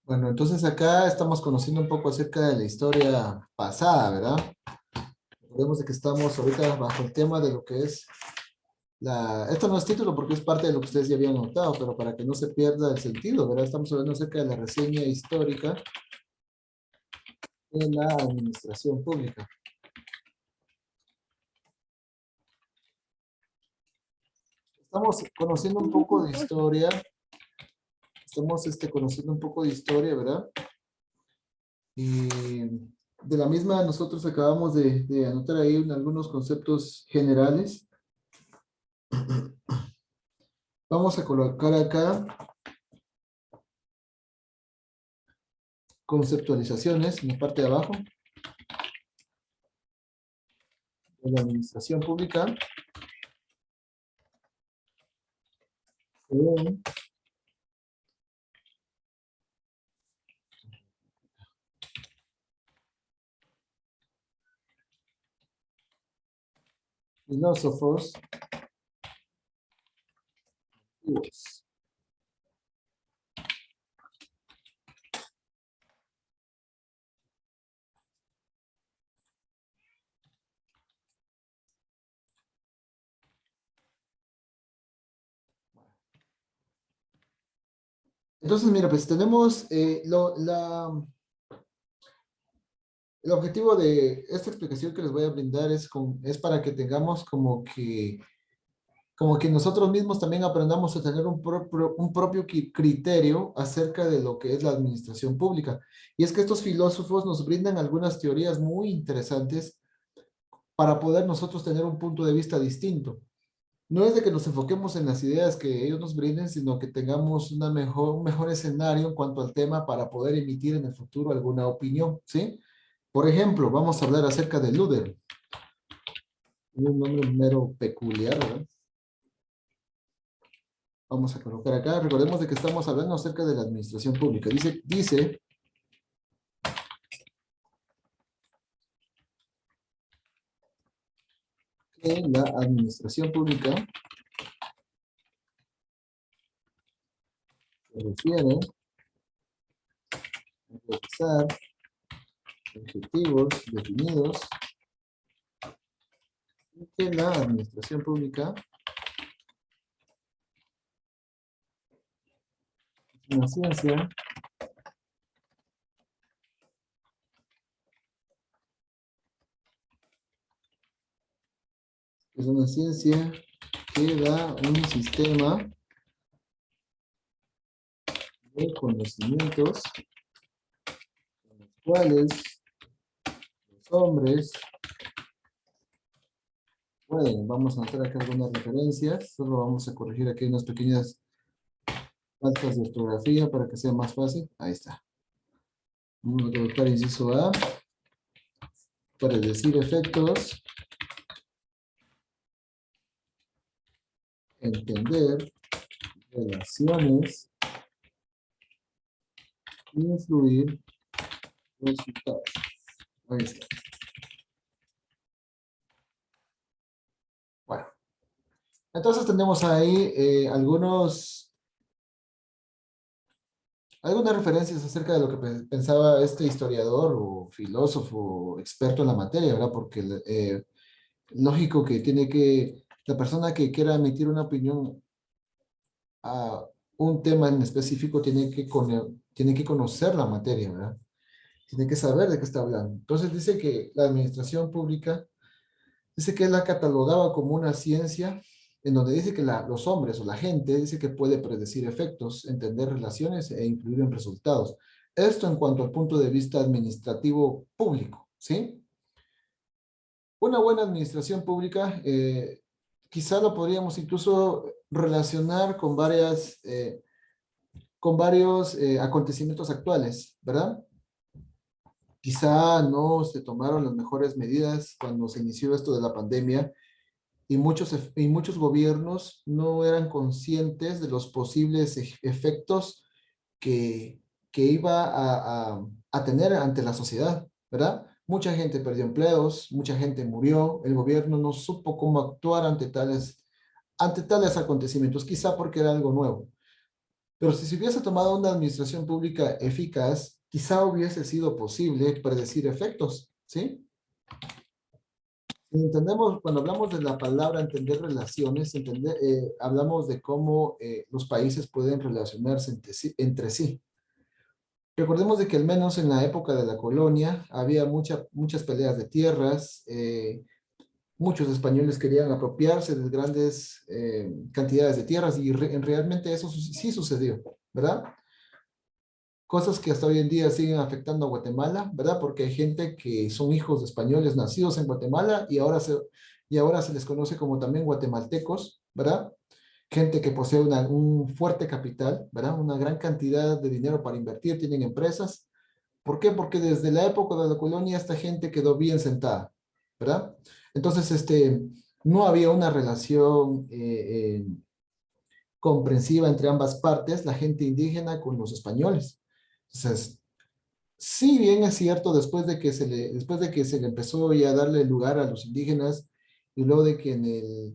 Bueno, entonces acá estamos conociendo un poco acerca de la historia pasada, ¿verdad? Recordemos de que estamos ahorita bajo el tema de lo que es Esto no es título porque es parte de lo que ustedes ya habían notado, pero para que no se pierda el sentido, ¿verdad? Estamos hablando acerca de la reseña histórica de la administración pública. Estamos conociendo un poco de historia, conociendo un poco de historia, ¿verdad? Y de la misma nosotros acabamos de anotar ahí algunos conceptos generales. Vamos a colocar acá conceptualizaciones en la parte de abajo de la administración pública, según filósofos antiguos. Entonces, mira, pues tenemos el objetivo de esta explicación que les voy a brindar es para que tengamos como que nosotros mismos también aprendamos a tener un propio criterio acerca de lo que es la administración pública. Y es que estos filósofos nos brindan algunas teorías muy interesantes para poder nosotros tener un punto de vista distinto. No es de que nos enfoquemos en las ideas que ellos nos brinden, sino que tengamos un mejor escenario en cuanto al tema para poder emitir en el futuro alguna opinión, ¿sí? Por ejemplo, vamos a hablar acerca de Luder, un nombre mero peculiar, ¿verdad? Vamos a colocar acá, recordemos de que estamos hablando acerca de la administración pública. Dice que la administración pública se refiere a realizar objetivos definidos y que la administración pública es una ciencia que da un sistema de conocimientos con los cuales los hombres pueden, vamos a anotar acá algunas referencias, solo vamos a corregir aquí unas pequeñas faltas de ortografía para que sea más fácil. Ahí está. Vamos a colocar inciso A para decir efectos, entender relaciones, influir resultados. Ahí está. Bueno, entonces tenemos ahí algunas referencias acerca de lo que pensaba este historiador o filósofo experto en la materia, ¿verdad? Porque lógico que la persona que quiera emitir una opinión a un tema en específico tiene que conocer la materia, ¿verdad? Tiene que saber de qué está hablando. Entonces dice que la administración pública, dice que la catalogaba como una ciencia en donde dice que los hombres o la gente dice que puede predecir efectos, entender relaciones e influir en resultados. Esto en cuanto al punto de vista administrativo público, ¿sí? Una buena administración pública, quizá lo podríamos incluso relacionar con varios acontecimientos actuales, ¿verdad? Quizá no se tomaron las mejores medidas cuando se inició esto de la pandemia y muchos gobiernos no eran conscientes de los posibles efectos que, que iba a tener ante la sociedad, ¿verdad? Mucha gente perdió empleos, mucha gente murió, el gobierno no supo cómo actuar ante tales acontecimientos, quizá porque era algo nuevo. Pero si se hubiese tomado una administración pública eficaz, quizá hubiese sido posible predecir efectos, ¿sí? Si entendemos, cuando hablamos de la palabra entender relaciones, hablamos de cómo los países pueden relacionarse entre sí. Recordemos de que al menos en la época de la colonia había muchas peleas de tierras, muchos españoles querían apropiarse de grandes cantidades de tierras y realmente eso sí sucedió, ¿verdad? Cosas que hasta hoy en día siguen afectando a Guatemala, ¿verdad? Porque hay gente que son hijos de españoles nacidos en Guatemala y ahora se les conoce como también guatemaltecos, ¿verdad? Gente que posee un fuerte capital, ¿verdad? Una gran cantidad de dinero para invertir, tienen empresas. ¿Por qué? Porque desde la época de la colonia esta gente quedó bien sentada, ¿verdad? Entonces, no había una relación comprensiva entre ambas partes, la gente indígena con los españoles. Entonces, si bien es cierto, después de que se le empezó ya a darle lugar a los indígenas y luego de que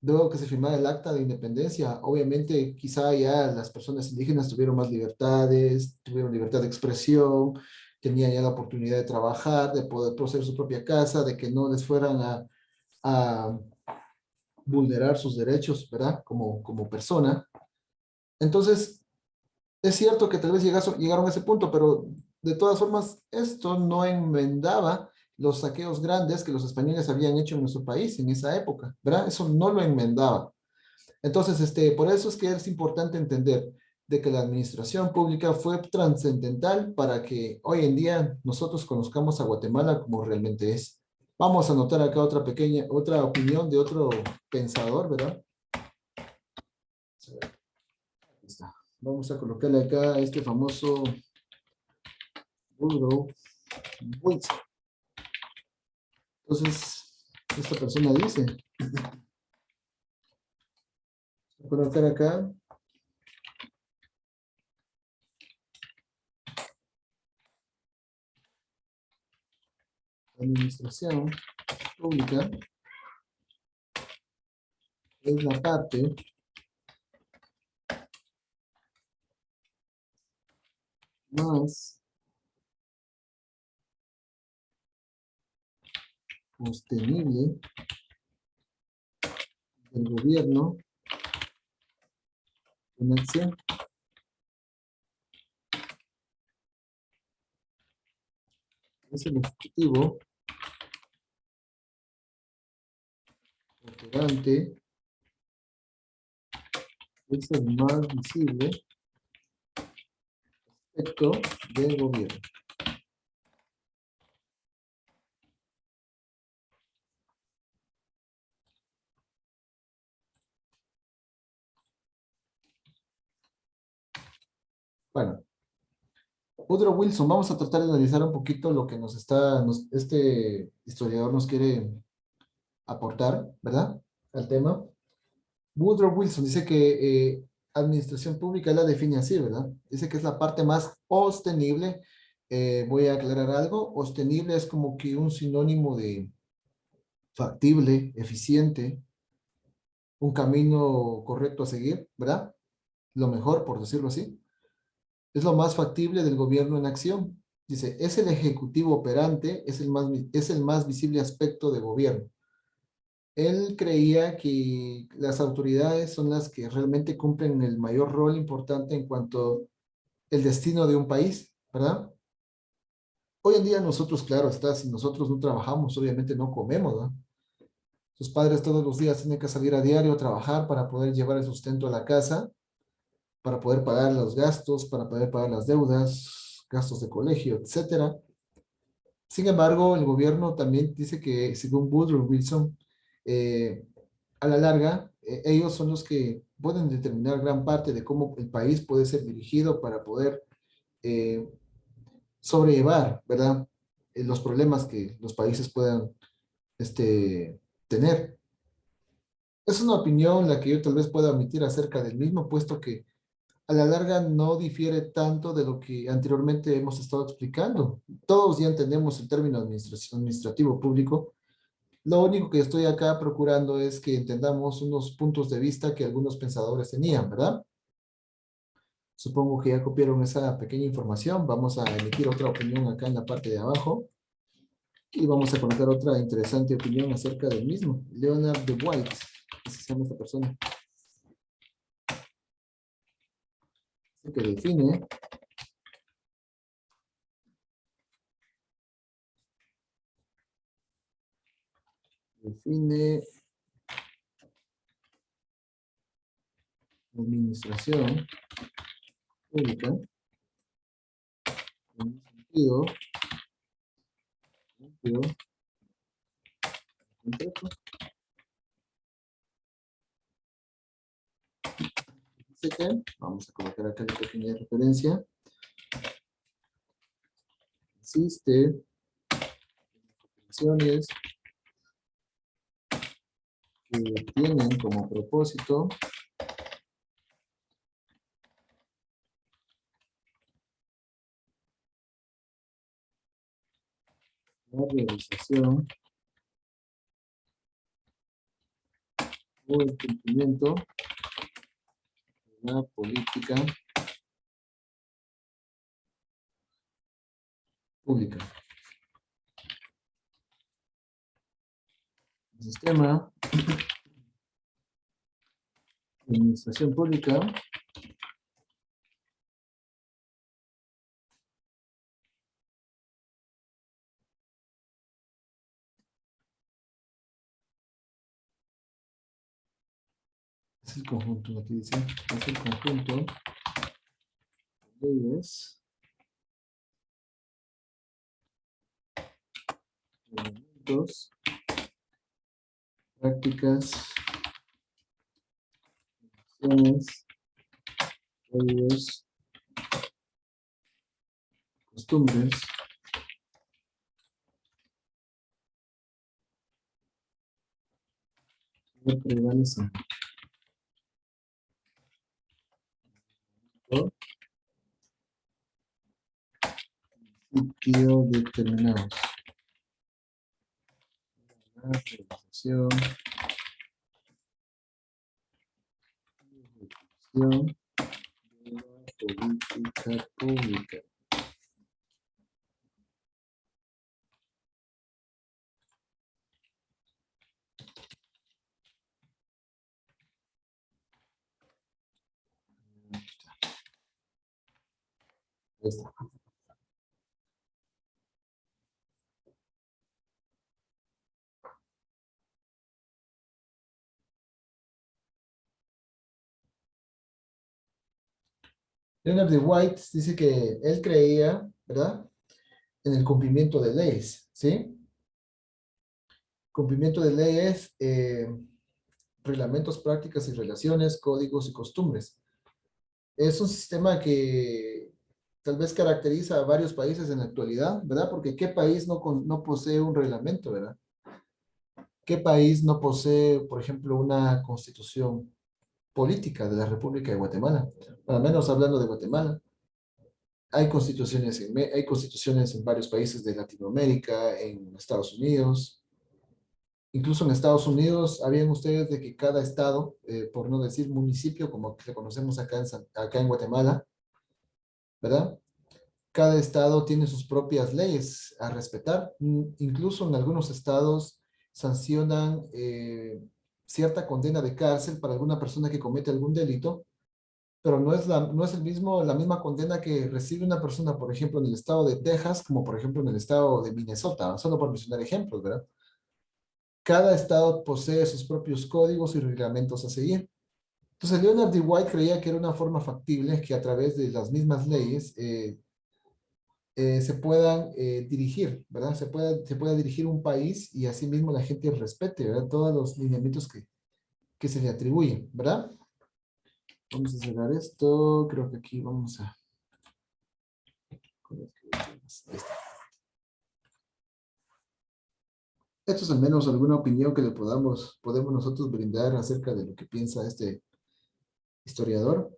luego que se firmara el acta de independencia, obviamente quizá ya las personas indígenas tuvieron más libertades, tuvieron libertad de expresión, tenían ya la oportunidad de trabajar, de poder poseer su propia casa, de que no les fueran a vulnerar sus derechos, ¿verdad? Como persona. Entonces, es cierto que tal vez llegaron a ese punto, pero de todas formas, esto no enmendaba los saqueos grandes que los españoles habían hecho en nuestro país en esa época, ¿verdad? Eso no lo enmendaba. Entonces, por eso es que es importante entender de que la administración pública fue trascendental para que hoy en día nosotros conozcamos a Guatemala como realmente es. Vamos a anotar acá otra opinión de otro pensador, ¿verdad? Ahí está. Vamos a colocarle acá este famoso Woodrow Wilson. Entonces, esta persona dice, voy a colocar acá, administración pública es la parte más sostenible del gobierno en acción. Es el ejecutivo operante, es el más visible aspecto del gobierno. Bueno, Woodrow Wilson, vamos a tratar de analizar un poquito lo que este historiador nos quiere aportar, ¿verdad? Al tema. Woodrow Wilson dice que administración pública la define así, ¿verdad? Dice que es la parte más sostenible. Voy a aclarar algo. Sostenible es como que un sinónimo de factible, eficiente, un camino correcto a seguir, ¿verdad? Lo mejor, por decirlo así. Es lo más factible del gobierno en acción. Dice, es el ejecutivo operante, es el más visible aspecto de gobierno. Él creía que las autoridades son las que realmente cumplen el mayor rol importante en cuanto al destino de un país, ¿verdad? Hoy en día nosotros, claro está, si nosotros no trabajamos, obviamente no comemos, ¿no? Sus padres todos los días tienen que salir a diario a trabajar para poder llevar el sustento a la casa, para poder pagar los gastos, para poder pagar las deudas, gastos de colegio, etcétera. Sin embargo, el gobierno también dice que, según Woodrow Wilson, eh, a la larga, ellos son los que pueden determinar gran parte de cómo el país puede ser dirigido para poder eh, sobrellevar, ¿verdad? Los problemas que los países puedan tener. Es una opinión la que yo tal vez pueda emitir acerca del mismo, puesto que a la larga no difiere tanto de lo que anteriormente hemos estado explicando. Todos ya entendemos el término administrativo público. Lo único que estoy acá procurando es que entendamos unos puntos de vista que algunos pensadores tenían, ¿verdad? Supongo que ya copiaron esa pequeña información. Vamos a emitir otra opinión acá en la parte de abajo. Y vamos a colocar otra interesante opinión acerca del mismo. Leonard de White, así se llama esta persona. Que define administración pública en un sentido concreto. Dice que, vamos a colocar acá la pequeña referencia, existe operaciones que tienen como propósito la realización o el cumplimiento de la política pública. El sistema de administración pública es el conjunto, aquí dice, es el conjunto de leyes, elementos, prácticas, acciones, códigos, costumbres, que prevalecen por sitio determinados. La realización, ejecución de la política pública. Ahí está. Leonard de White dice que él creía, ¿verdad?, en el cumplimiento de leyes, ¿sí? Cumplimiento de leyes, reglamentos, prácticas y relaciones, códigos y costumbres. Es un sistema que tal vez caracteriza a varios países en la actualidad, ¿verdad? Porque ¿qué país no posee un reglamento, ¿verdad? ¿Qué país no posee, por ejemplo, una constitución política de la República de Guatemala? Al menos hablando de Guatemala. Hay constituciones en varios países de Latinoamérica, en Estados Unidos. Incluso en Estados Unidos, habían ustedes de que cada estado, por no decir municipio, como le conocemos acá en Guatemala, ¿verdad? Cada estado tiene sus propias leyes a respetar. Incluso en algunos estados sancionan cierta condena de cárcel para alguna persona que comete algún delito, pero no es la misma condena que recibe una persona, por ejemplo, en el estado de Texas, como por ejemplo en el estado de Minnesota, solo por mencionar ejemplos, ¿verdad? Cada estado posee sus propios códigos y reglamentos a seguir. Entonces, Leonard D. White creía que era una forma factible que a través de las mismas leyes se puedan dirigir, ¿verdad? Se pueda dirigir un país y así mismo la gente respete, ¿verdad? Todos los lineamientos que se le atribuyen, ¿verdad? Vamos a cerrar esto. Creo que aquí vamos a... Ahí está. Esto es al menos alguna opinión que podemos nosotros brindar acerca de lo que piensa este historiador.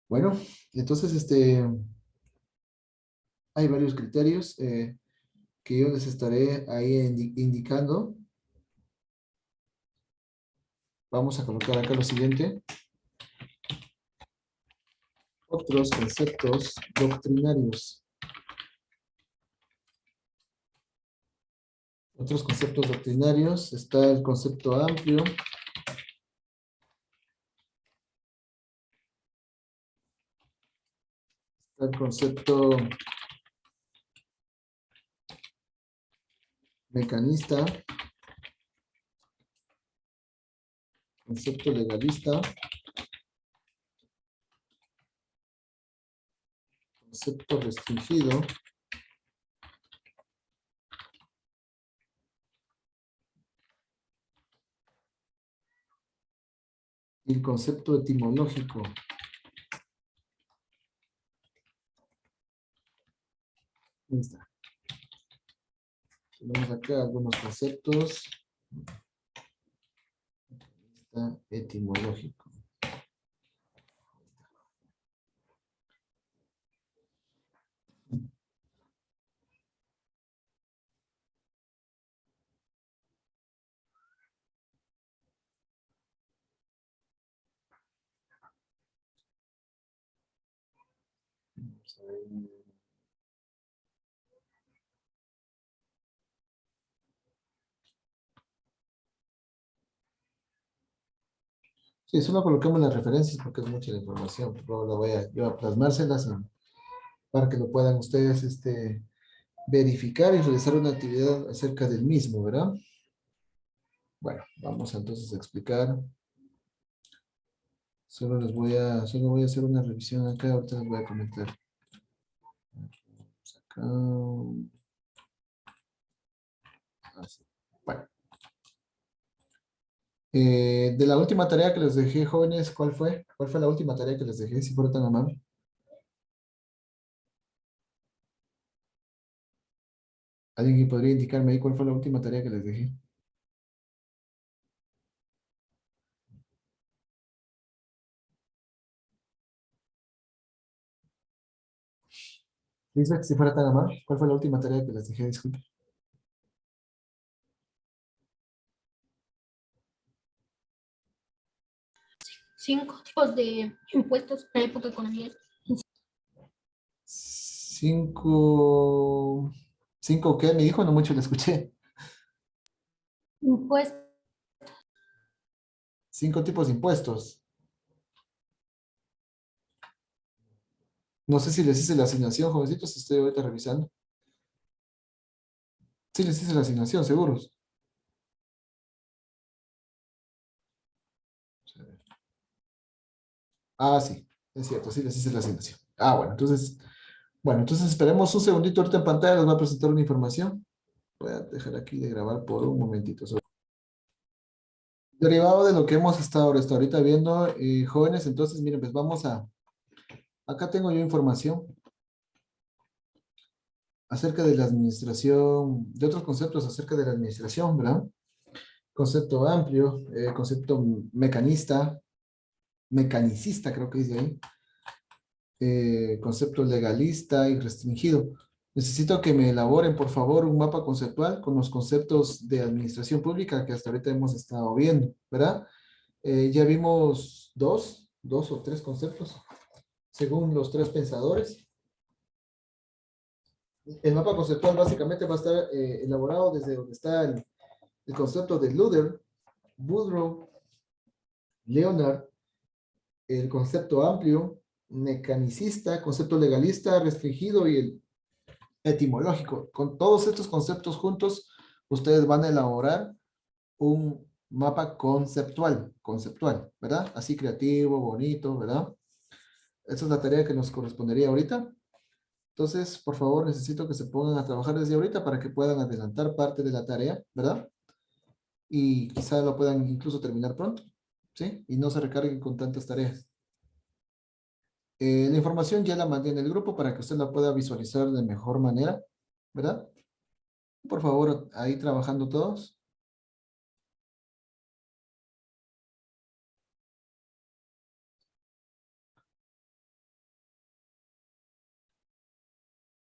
Bueno, entonces, Hay varios criterios que yo les estaré ahí indicando. Vamos a colocar acá lo siguiente. Otros conceptos doctrinarios. Otros conceptos doctrinarios. Está el concepto amplio. Está el concepto mecanista. Concepto legalista. Concepto restringido. Y el concepto etimológico. Ahí está. Tenemos acá algunos conceptos. Está etimológico. Vamos a ver. Sí, solo colocamos las referencias porque es mucha la información. Luego la voy a, yo a plasmárselas para que lo puedan ustedes verificar y realizar una actividad acerca del mismo, ¿verdad? Bueno, vamos entonces a explicar. Solo voy a hacer una revisión acá, ahorita les voy a comentar. Vamos acá. Así. Bueno. De la última tarea que les dejé, jóvenes, ¿cuál fue? ¿Cuál fue la última tarea que les dejé, si fuera tan amable? ¿Alguien que podría indicarme ahí cuál fue la última tarea que les dejé? Lisbeth, si fuera tan amable, ¿cuál fue la última tarea que les dejé? Disculpe. 5 tipos de impuestos en la época económica. Cinco... ¿Cinco qué? Me dijo, no mucho le escuché. Impuestos. 5 tipos de impuestos. No sé si les hice la asignación, jovencitos, estoy ahorita revisando. Sí les hice la asignación, seguros. Ah, sí, es cierto, sí les hice la asignación. Ah, bueno, entonces esperemos un segundito ahorita en pantalla, les voy a presentar una información. Voy a dejar aquí de grabar por un momentito. Derivado de lo que hemos estado hasta ahorita viendo, jóvenes, entonces miren, pues vamos a, acá tengo yo información acerca de la administración, de otros conceptos acerca de la administración, ¿verdad? Concepto amplio, concepto mecanista, mecanicista, creo que dice ahí, concepto legalista y restringido. Necesito que me elaboren, por favor, un mapa conceptual con los conceptos de administración pública que hasta ahorita hemos estado viendo, ¿verdad? Ya vimos dos o tres conceptos, según los tres pensadores. El mapa conceptual básicamente va a estar elaborado desde donde está el concepto de Luder, Woodrow, Leonard, el concepto amplio, mecanicista, concepto legalista, restringido y el etimológico. Con todos estos conceptos juntos, ustedes van a elaborar un mapa conceptual, ¿verdad? Así creativo, bonito, ¿verdad? Esa es la tarea que nos correspondería ahorita. Entonces, por favor, necesito que se pongan a trabajar desde ahorita para que puedan adelantar parte de la tarea, ¿verdad? Y quizá lo puedan incluso terminar pronto, ¿sí? Y no se recarguen con tantas tareas. La información ya la mandé en el grupo para que usted la pueda visualizar de mejor manera, ¿verdad? Por favor, ahí trabajando todos.